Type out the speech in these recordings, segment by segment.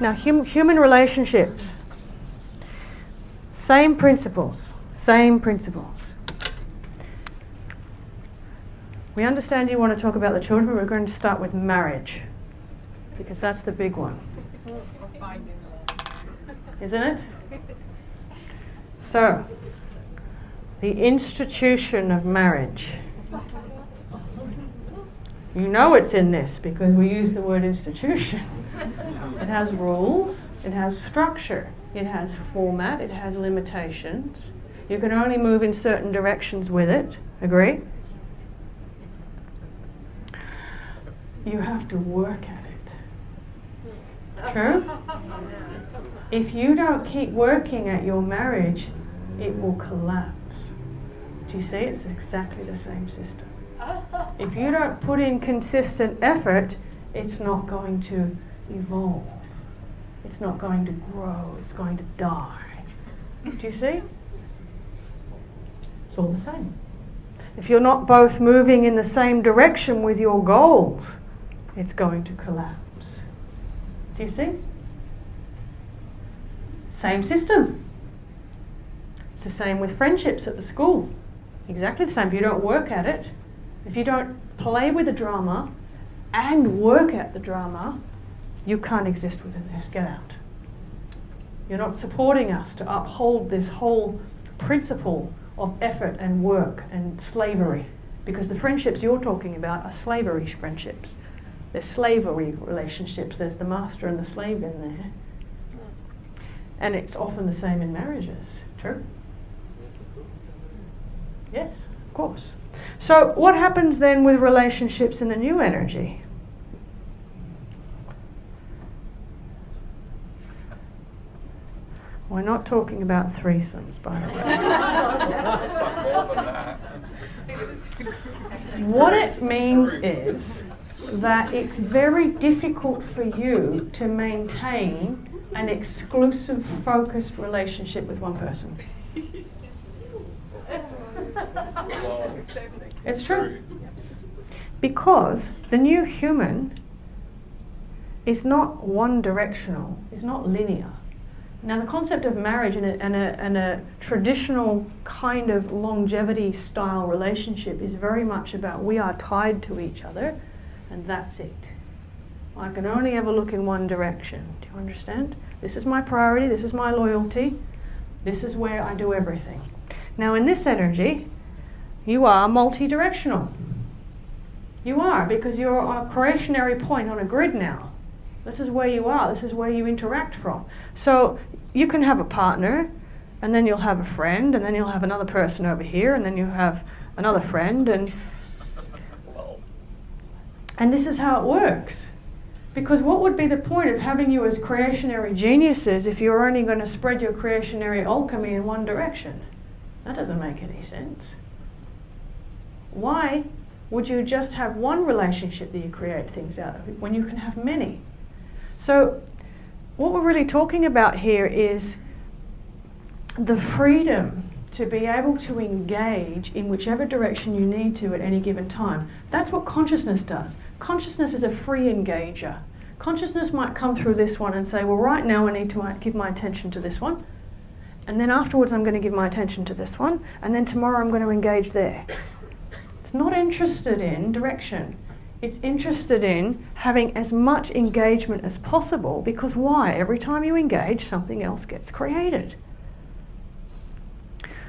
Now, human relationships, same principles, same principles. We understand you want to talk about the children, but we're going to start with marriage, because that's the big one. Isn't it? So, the institution of marriage. You know it's in this because we use the word institution. It has rules, it has structure, it has format, it has limitations. You can only move in certain directions with it. Agree? You have to work at it. True? If you don't keep working at your marriage, it will collapse. Do you see? It's exactly the same system. If you don't put in consistent effort, it's not going to evolve. It's not going to grow. It's going to die. Do you see? It's all the same. If you're not both moving in the same direction with your goals, it's going to collapse. Do you see? Same system. It's the same with friendships at the school. Exactly the same. If you don't work at it, if you don't play with the drama and work at the drama, you can't exist within this. Get out. You're not supporting us to uphold this whole principle of effort and work and slavery, because the friendships you're talking about are slavery friendships. They're slavery relationships. There's the master and the slave in there. And it's often the same in marriages. True? Yes, of course. So what happens then with relationships in the new energy? We're not talking about threesomes, by the way. What it means is that it's very difficult for you to maintain an exclusive, focused relationship with one person. It's true. Because the new human is not one-directional, is not linear. Now, the concept of marriage and a traditional kind of longevity-style relationship is very much about we are tied to each other, and that's it. I can only ever look in one direction. Do you understand? This is my priority, this is my loyalty, this is where I do everything. Now, in this energy, you are multi-directional. You are, because you're on a creationary point on a grid now. This is where you are, this is where you interact from. So you can have a partner, and then you'll have a friend, and then you'll have another person over here, and then you have another friend, and this is how it works. Because what would be the point of having you as creationary geniuses if you're only going to spread your creationary alchemy in one direction? That doesn't make any sense. Why would you just have one relationship that you create things out of when you can have many? So what we're really talking about here is the freedom to be able to engage in whichever direction you need to at any given time. That's what consciousness does. Consciousness is a free engager. Consciousness might come through this one and say, well, right now I need to give my attention to this one, and then afterwards I'm going to give my attention to this one, and then tomorrow I'm going to engage there. It's not interested in direction. It's interested in having as much engagement as possible, because why? Every time you engage, something else gets created.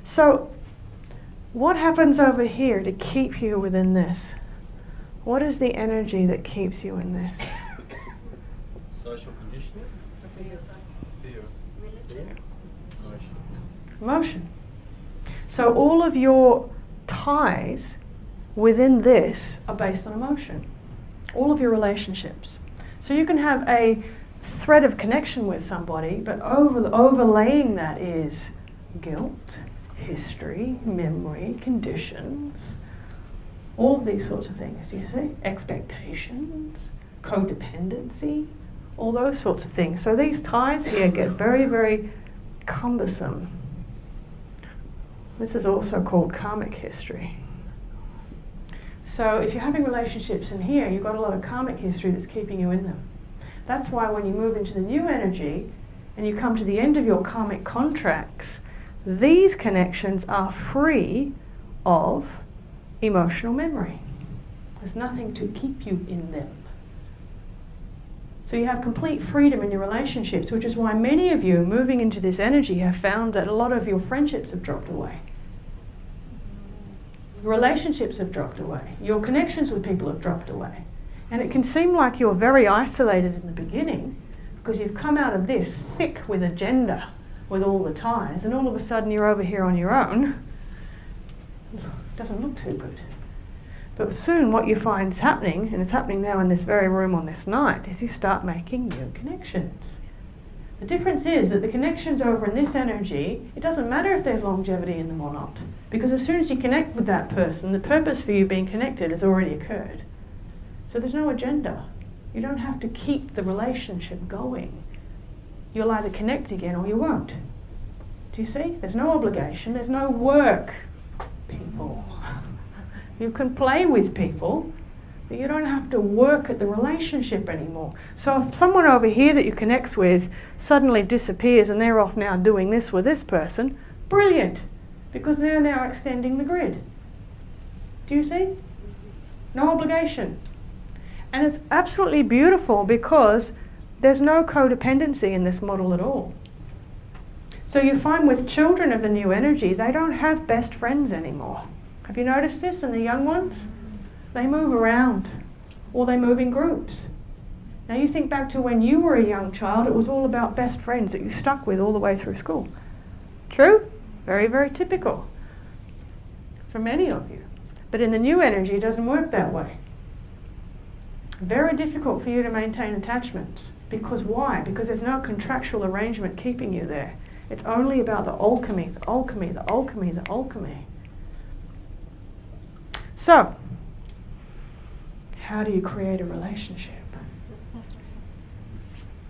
So, what happens over here to keep you within this? What is the energy that keeps you in this? Social conditioning? Fear. Emotion. So all of your ties within this are based on emotion. All of your relationships. So you can have a thread of connection with somebody, but overlaying that is guilt, history, memory, conditions, all of these sorts of things, do you see? Expectations, codependency, all those sorts of things. So these ties here get very, very cumbersome. This is also called karmic history. So if you're having relationships in here, you've got a lot of karmic history that's keeping you in them. That's why when you move into the new energy and you come to the end of your karmic contracts, these connections are free of emotional memory. There's nothing to keep you in them. So you have complete freedom in your relationships, which is why many of you moving into this energy have found that a lot of your friendships have dropped away. Your relationships have dropped away. Your connections with people have dropped away. And it can seem like you're very isolated in the beginning because you've come out of this thick with agenda, with all the ties, and all of a sudden you're over here on your own. It doesn't look too good. But soon what you find is happening, and it's happening now in this very room on this night, is you start making new connections. The difference is that the connections over in this energy, it doesn't matter if there's longevity in them or not. Because as soon as you connect with that person, the purpose for you being connected has already occurred. So there's no agenda. You don't have to keep the relationship going. You'll either connect again or you won't. Do you see? There's no obligation, there's no work, people. You can play with people, but you don't have to work at the relationship anymore. So if someone over here that you connect with suddenly disappears and they're off now doing this with this person, brilliant, because they're now extending the grid. Do you see? No obligation. And it's absolutely beautiful because there's no codependency in this model at all. So you find with children of the new energy, they don't have best friends anymore. Have you noticed this in the young ones? They move around, or they move in groups. Now you think back to when you were a young child, it was all about best friends that you stuck with all the way through school. True? Very, very typical for many of you. But in the new energy, it doesn't work that way. Very difficult for you to maintain attachments. Because why? Because there's no contractual arrangement keeping you there. It's only about the alchemy, the alchemy, the alchemy, the alchemy. So, how do you create a relationship?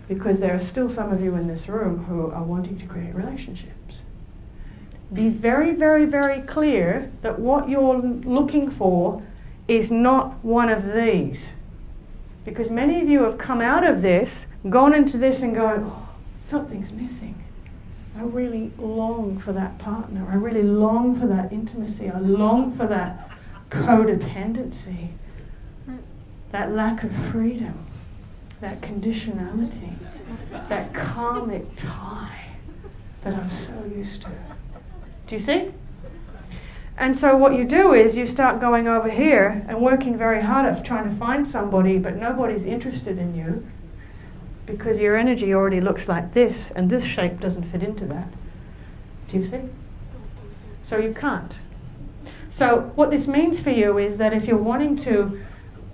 Because there are still some of you in this room who are wanting to create relationships. Be very, very, very clear that what you're looking for is not one of these. Because many of you have come out of this, gone into this and going, oh, something's missing. I really long for that partner. I really long for that intimacy. I long for that codependency, that lack of freedom, that conditionality, that karmic tie that I'm so used to. Do you see? And so what you do is you start going over here and working very hard at trying to find somebody, but nobody's interested in you because your energy already looks like this and this shape doesn't fit into that. Do you see? So you can't. So what this means for you is that if you're wanting to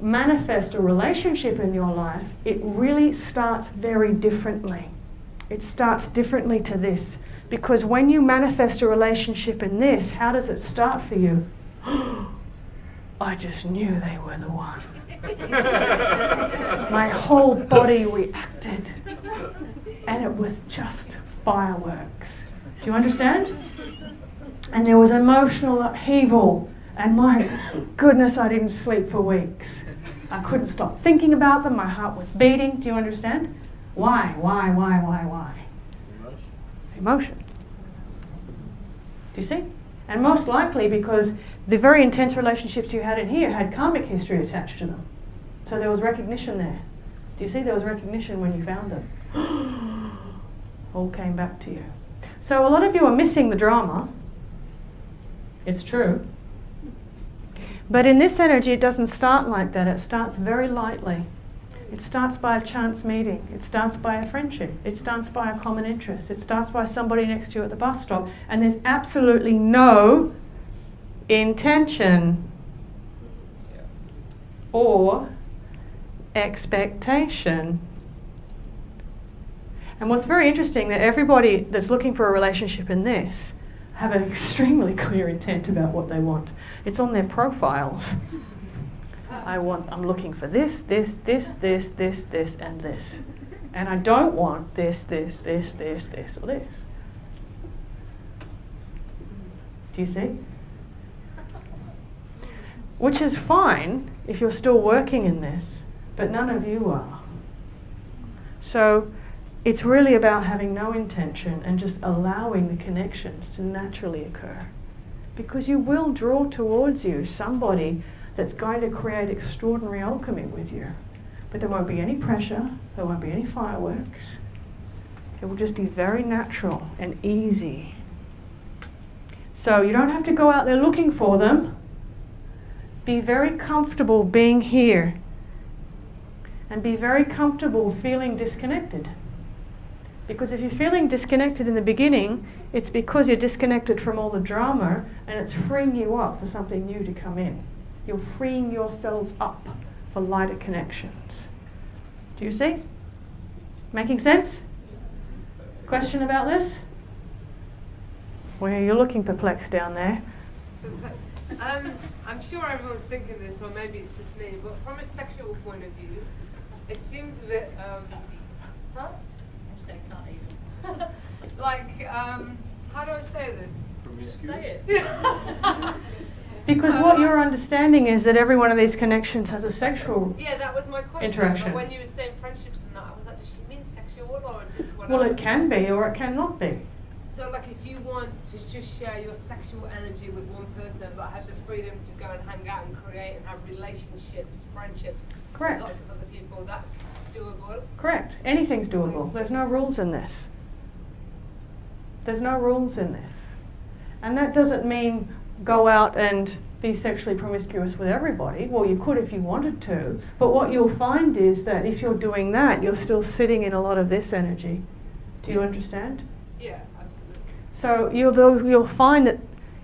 manifest a relationship in your life, it really starts very differently. It starts differently to this. Because when you manifest a relationship in this, how does it start for you? I just knew they were the one. My whole body reacted. And it was just fireworks. Do you understand? And there was emotional upheaval. And my goodness, I didn't sleep for weeks. I couldn't stop thinking about them. My heart was beating. Do you understand? Why? Emotion. Do you see? And most likely because the very intense relationships you had in here had karmic history attached to them. So there was recognition there. Do you see? There was recognition when you found them. All came back to you. So a lot of you are missing the drama. It's true. But in this energy, it doesn't start like that. It starts very lightly. It starts by a chance meeting. It starts by a friendship. It starts by a common interest. It starts by somebody next to you at the bus stop. And there's absolutely no intention or expectation. And what's very interesting that everybody that's looking for a relationship in this have an extremely clear intent about what they want. It's on their profiles. I'm looking for this, and this. And I don't want this, or this. Do you see? Which is fine if you're still working in this, but none of you are. So it's really about having no intention and just allowing the connections to naturally occur. Because you will draw towards you somebody that's going to create extraordinary alchemy with you. But there won't be any pressure, there won't be any fireworks. It will just be very natural and easy. So you don't have to go out there looking for them. Be very comfortable being here. And be very comfortable feeling disconnected. Because if you're feeling disconnected in the beginning, it's because you're disconnected from all the drama and it's freeing you up for something new to come in. You're freeing yourselves up for lighter connections. Do you see? Making sense? Question about this? Well, you're looking perplexed down there. I'm sure everyone's thinking this, or maybe it's just me, but from a sexual point of view, it seems a bit, huh? Like, how do I say this? Say it. Because what you're understanding is that every one of these connections has a sexual that was my question. interaction. But when you were saying friendships and that, I was like, does she mean sexual or just whatever? Well, it can be or it cannot be. So, like, if you want to just share your sexual energy with one person, but have the freedom to go and hang out and create and have relationships, friendships, Correct. with lots of other people, that's doable. Correct. Anything's doable. There's no rules in this. There's no rules in this. And that doesn't mean go out and be sexually promiscuous with everybody. Well, you could if you wanted to. But what you'll find is that if you're doing that, you're still sitting in a lot of this energy. Do you understand? Yeah, absolutely. So you'll find that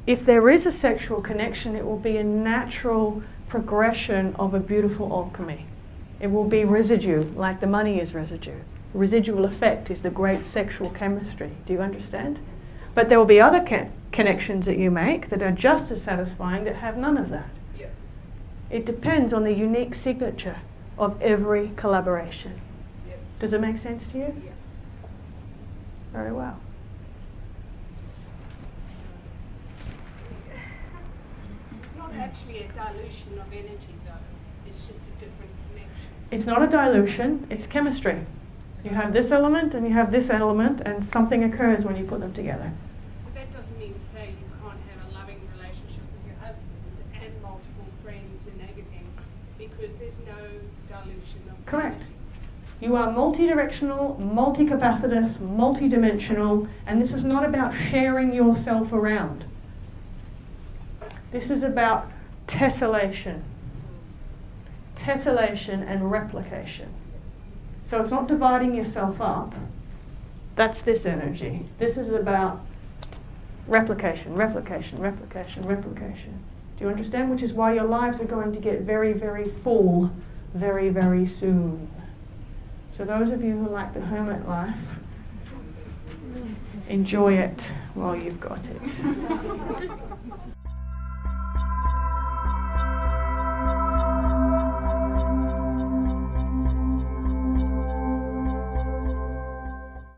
if there is a sexual connection, it will be a natural progression of a beautiful alchemy. It will be residue, like the money is residue. Residual effect is the great sexual chemistry. Do you understand? But there will be other connections that you make that are just as satisfying that have none of that. Yeah. It depends on the unique signature of every collaboration. Yeah. Does it make sense to you? Yes. Very well. It's not actually a dilution of energy, though. It's just a different connection. It's not a dilution, it's chemistry. You have this element and you have this element, and something occurs when you put them together. So that doesn't mean to say you can't have a loving relationship with your husband and multiple friends and everything, because there's no dilution of Correct. energy. You are multidirectional, multicapacitous, multidimensional, and this is not about sharing yourself around. This is about tessellation. Tessellation and replication. So it's not dividing yourself up. That's this energy. This is about replication, replication, replication, replication. Do you understand? Which is why your lives are going to get very, very full very, very soon. So those of you who like the hermit life, enjoy it while you've got it.